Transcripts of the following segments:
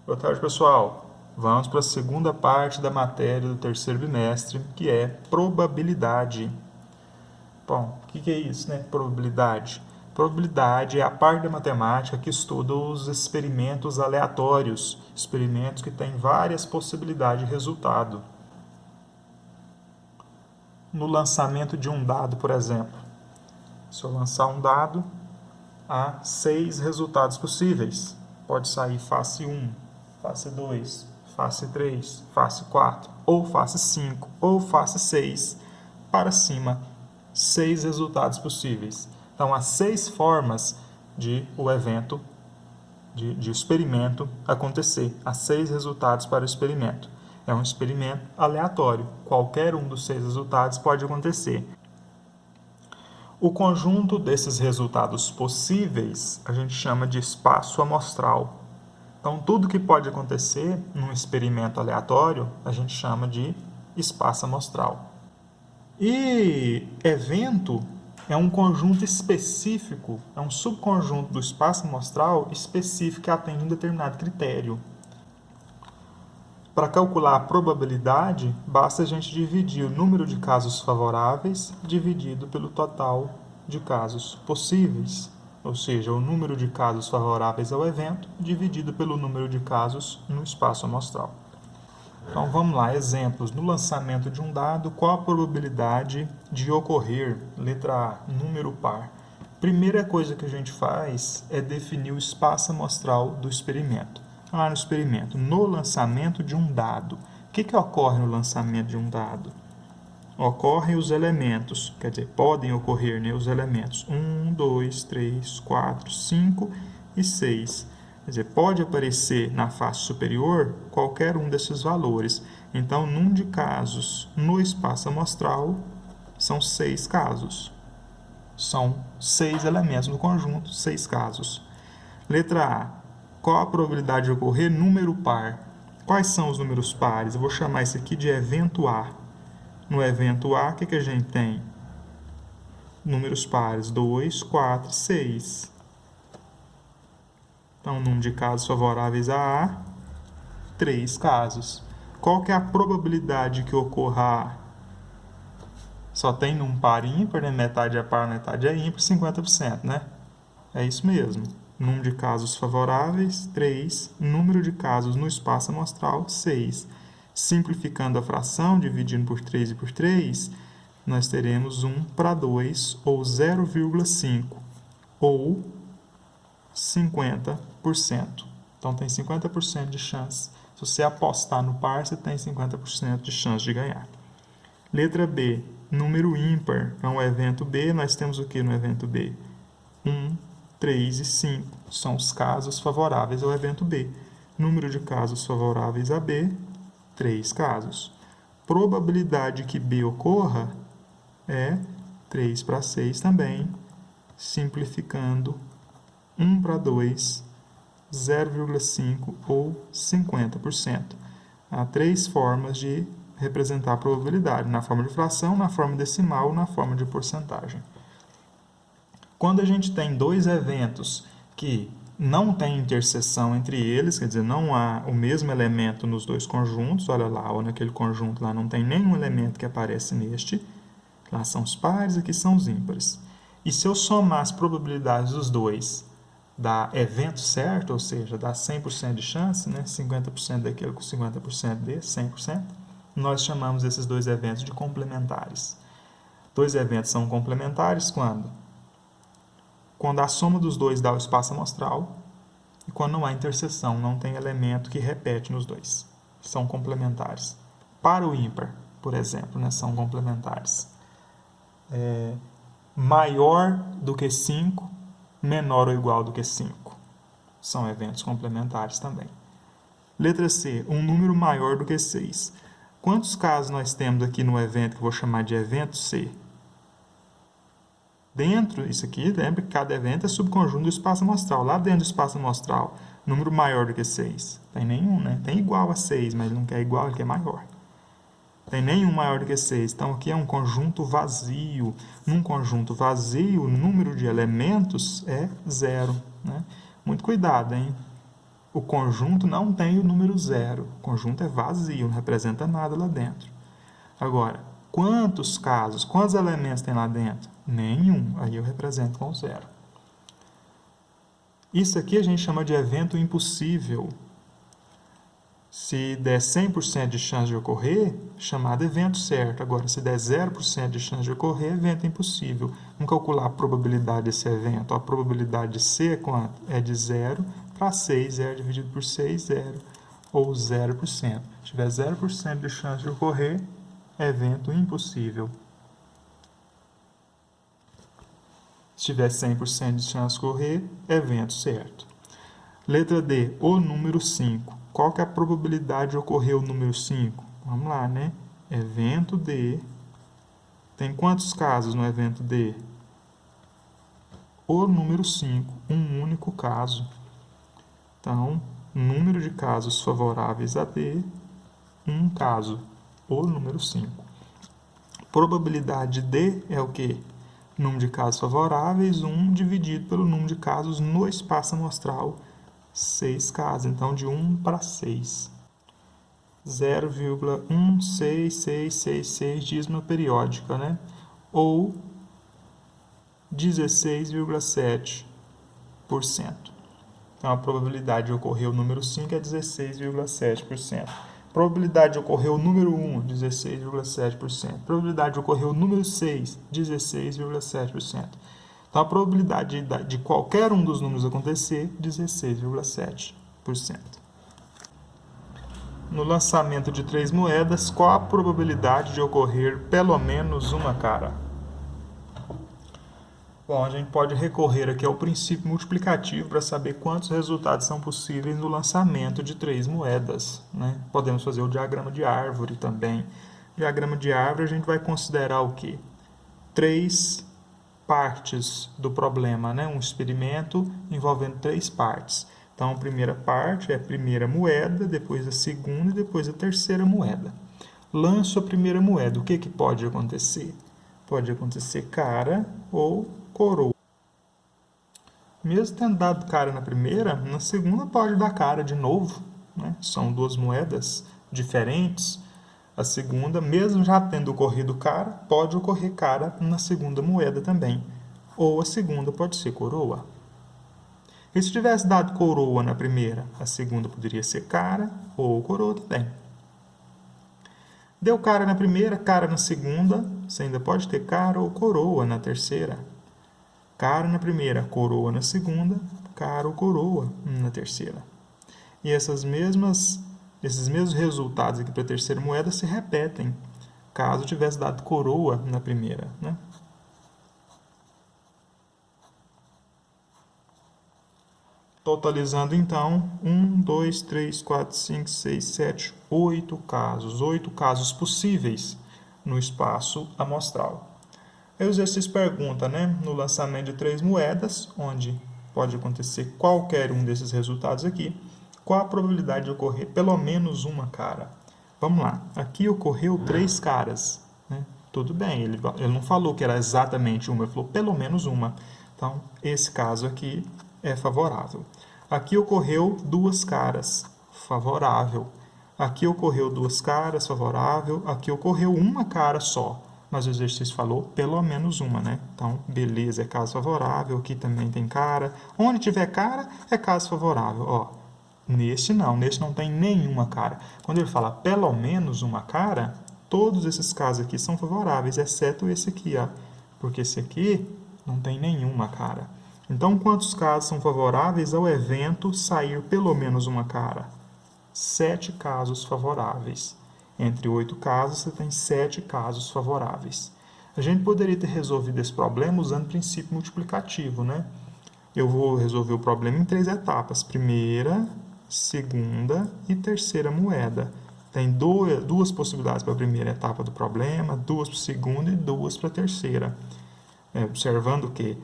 Boa tarde, pessoal. Vamos para a segunda parte da matéria do terceiro bimestre, que é probabilidade. Bom, o que é isso, né? Probabilidade. Probabilidade é a parte da matemática que estuda os experimentos aleatórios, experimentos que têm várias possibilidades de resultado. No lançamento de um dado, por exemplo, se eu lançar um dado, há 6 resultados possíveis. Pode sair face 1, face 2, face 3, face 4, ou face 5, ou face 6, para cima, 6 resultados possíveis. Então, há 6 formas de o evento, de experimento acontecer. Há 6 resultados para o experimento. É um experimento aleatório. Qualquer um dos 6 resultados pode acontecer. O conjunto desses resultados possíveis a gente chama de espaço amostral. Então, tudo que pode acontecer num experimento aleatório a gente chama de espaço amostral. E evento é um conjunto específico, é um subconjunto do espaço amostral específico que atende um determinado critério. Para calcular a probabilidade, basta a gente dividir o número de casos favoráveis dividido pelo total de casos possíveis, ou seja, o número de casos favoráveis ao evento dividido pelo número de casos no espaço amostral. Então vamos lá, exemplos. No lançamento de um dado, qual a probabilidade de ocorrer? Letra A, número par. Primeira coisa que a gente faz é definir o espaço amostral do experimento. Lá no experimento, no lançamento de um dado. O que ocorre no lançamento de um dado? Ocorrem os elementos, quer dizer, podem ocorrer, né, os elementos 1, 2, 3, 4, 5 e 6. Quer dizer, pode aparecer na face superior qualquer um desses valores. Então, número de casos no espaço amostral são 6 casos. São 6 elementos no conjunto, 6 casos. Letra A. Qual a probabilidade de ocorrer? Número par. Quais são os números pares? Eu vou chamar isso aqui de evento A. No evento A, o que a gente tem? Números pares, 2, 4, 6. Então, o número de casos favoráveis a A, 3 casos. Qual que é a probabilidade que ocorra A? Só tem um par ímpar, né? Metade é par, metade é ímpar, 50%, né? É isso mesmo. Número de casos favoráveis, 3. Número de casos no espaço amostral, 6. Simplificando a fração, dividindo por 3 e por 3, nós teremos 1 para 2, ou 0,5, ou 50%. Então, tem 50% de chance. Se você apostar no par, você tem 50% de chance de ganhar. Letra B, número ímpar. Então, o evento B, nós temos o que no evento B? 1, 3 e 5 são os casos favoráveis ao evento B. Número de casos favoráveis a B, 3 casos. Probabilidade que B ocorra é 3 para 6 também, simplificando 1 para 2, 0,5 ou 50%. Há 3 formas de representar a probabilidade, na forma de fração, na forma decimal ou na forma de porcentagem. Quando a gente tem 2 eventos que não tem interseção entre eles, quer dizer, não há o mesmo elemento nos 2 conjuntos, olha lá, ou naquele conjunto lá não tem nenhum elemento que aparece neste, lá são os pares, aqui são os ímpares. E se eu somar as probabilidades dos dois, dá evento certo, ou seja, dá 100% de chance, né? 50% daquele com 50% desse, 100%, nós chamamos esses 2 eventos de complementares. 2 eventos são complementares quando? Quando a soma dos dois dá o espaço amostral e quando não há interseção, não tem elemento que repete nos dois. São complementares. Para o ímpar, por exemplo, né, são complementares. Maior do que 5, menor ou igual do que 5. São eventos complementares também. Letra C, um número maior do que 6. Quantos casos nós temos aqui no evento que eu vou chamar de evento C? Dentro, isso aqui, lembra que cada evento é subconjunto do espaço amostral. Lá dentro do espaço amostral, número maior do que 6. Tem nenhum, né? Tem igual a 6, mas ele não quer igual, ele quer maior. Tem nenhum maior do que 6. Então, aqui é um conjunto vazio. Num conjunto vazio, o número de elementos é 0. Né? Muito cuidado, hein? o conjunto não tem o número 0. O conjunto é vazio, não representa nada lá dentro. Agora, quantos casos, quantos elementos tem lá dentro? Nenhum. Aí eu represento com 0. Isso aqui a gente chama de evento impossível. Se der 100% de chance de ocorrer, chamado evento certo. Agora, se der 0% de chance de ocorrer, evento impossível. Vamos calcular a probabilidade desse evento. A probabilidade de ser quanto? É de 0 para 6. 0 dividido por 6, 0. Ou 0%. Se tiver 0% de chance de ocorrer, evento impossível. Se tiver 100% de chance de ocorrer, evento certo. Letra D, o número 5. Qual que é a probabilidade de ocorrer o número 5? Vamos lá, né? Evento D. Tem quantos casos no evento D? O número 5, um único caso. Então, número de casos favoráveis a D, um caso. O número 5. Probabilidade D é o quê? Número de casos favoráveis, 1 dividido pelo número de casos no espaço amostral, 6 casos. Então, de 1 para 6. 0,16666 dízima periódica, né? Ou 16,7%. Então, a probabilidade de ocorrer o número 5 é 16,7%. Probabilidade de ocorrer o número 1, 16,7%. Probabilidade de ocorrer o número 6, 16,7%. Então, a probabilidade de qualquer um dos números acontecer, 16,7%. No lançamento de 3 moedas, qual a probabilidade de ocorrer pelo menos uma cara? Bom, a gente pode recorrer aqui ao princípio multiplicativo para saber quantos resultados são possíveis no lançamento de 3 moedas, né? Podemos fazer o diagrama de árvore também. Diagrama de árvore a gente vai considerar o quê? 3 partes do problema, né? Um experimento envolvendo 3 partes. Então, a primeira parte é a primeira moeda, depois a segunda e depois a terceira moeda. Lanço a primeira moeda. O que pode acontecer? Pode acontecer cara ou coroa. Mesmo tendo dado cara na primeira, na segunda pode dar cara de novo, né? São 2 moedas diferentes. A segunda, mesmo já tendo ocorrido cara, pode ocorrer cara na segunda moeda também. Ou a segunda pode ser coroa. E se tivesse dado coroa na primeira, a segunda poderia ser cara ou coroa também. Deu cara na primeira, cara na segunda, você ainda pode ter cara ou coroa na terceira. Cara na primeira, coroa na segunda, cara ou coroa na terceira. E esses mesmos resultados aqui para a terceira moeda se repetem, caso tivesse dado coroa na primeira, né? Totalizando, então, 1, 2, 3, 4, 5, 6, 7, 8 casos. 8 casos possíveis no espaço amostral. Aí o exercício pergunta, né? No lançamento de 3 moedas, onde pode acontecer qualquer um desses resultados aqui, qual a probabilidade de ocorrer pelo menos uma cara? Vamos lá. Aqui ocorreu 3 caras, né? Tudo bem, ele não falou que era exatamente uma, ele falou pelo menos uma. Então, esse caso aqui é favorável. Aqui ocorreu 2 caras, favorável. Aqui ocorreu 2 caras, favorável. Aqui ocorreu uma cara só, mas o exercício falou pelo menos uma, né? Então, beleza, é caso favorável. Aqui também tem cara. Onde tiver cara, é caso favorável. Ó, neste não tem nenhuma cara. Quando ele fala pelo menos uma cara, todos esses casos aqui são favoráveis, exceto esse aqui, ó. Porque esse aqui não tem nenhuma cara. Então, quantos casos são favoráveis ao evento sair pelo menos uma cara? 7 casos favoráveis. Entre 8 casos, você tem 7 casos favoráveis. A gente poderia ter resolvido esse problema usando o princípio multiplicativo, né? Eu vou resolver o problema em 3 etapas. Primeira, segunda e terceira moeda. Tem 2 possibilidades para a primeira etapa do problema, 2 para a segunda e 2 para a terceira. Observando que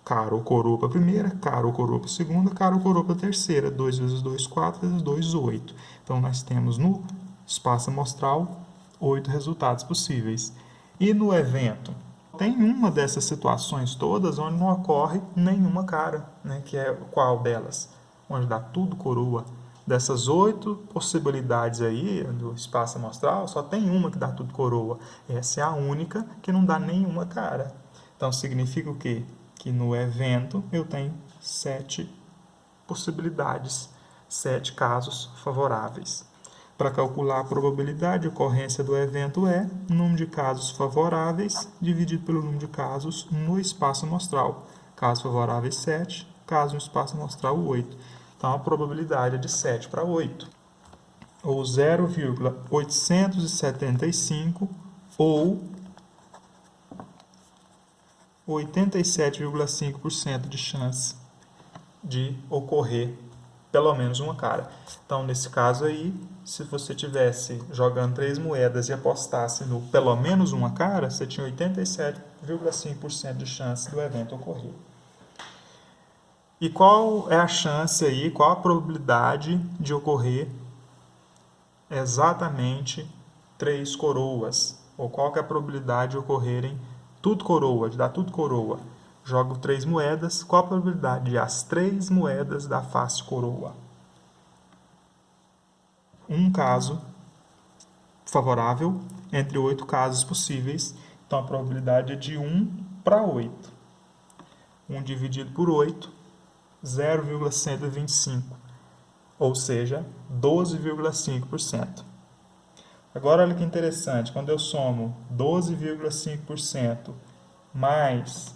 cara ou coroa para a primeira, cara ou coroa para a segunda, cara ou coroa para a terceira. 2 vezes 2, 4 vezes 2, 8. Então, nós temos no espaço amostral 8 resultados possíveis. E no evento? Tem uma dessas situações todas onde não ocorre nenhuma cara, né? Que é qual delas? onde dá tudo coroa. Dessas 8 possibilidades aí do espaço amostral, só tem uma que dá tudo coroa. Essa é a única que não dá nenhuma cara. Então, significa o quê? Que no evento eu tenho 7 possibilidades, 7 casos favoráveis. Para calcular a probabilidade de ocorrência do evento é o número de casos favoráveis dividido pelo número de casos no espaço amostral. Casos favoráveis 7, casos no espaço amostral 8. Então, a probabilidade é de 7 para 8, ou 0,875, ou 87,5% de chance de ocorrer pelo menos uma cara. Então, nesse caso aí, se você tivesse jogando 3 moedas e apostasse no pelo menos uma cara, você tinha 87,5% de chance do evento ocorrer. E qual é a chance aí, qual a probabilidade de ocorrer exatamente 3 coroas? Ou qual que é a probabilidade de ocorrerem tudo coroa, de dar tudo coroa? Jogo 3 moedas, qual a probabilidade de as 3 moedas dar face coroa? Um caso favorável entre 8 casos possíveis, então a probabilidade é de 1 para 8. 1 dividido por 8, 0,125, ou seja, 12,5%. Agora, olha que interessante, quando eu somo 12,5% mais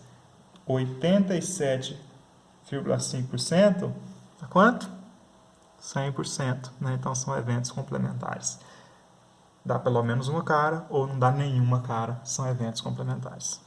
87,5%, dá quanto? 100%, né? Então, são eventos complementares. Dá pelo menos uma cara ou não dá nenhuma cara, são eventos complementares.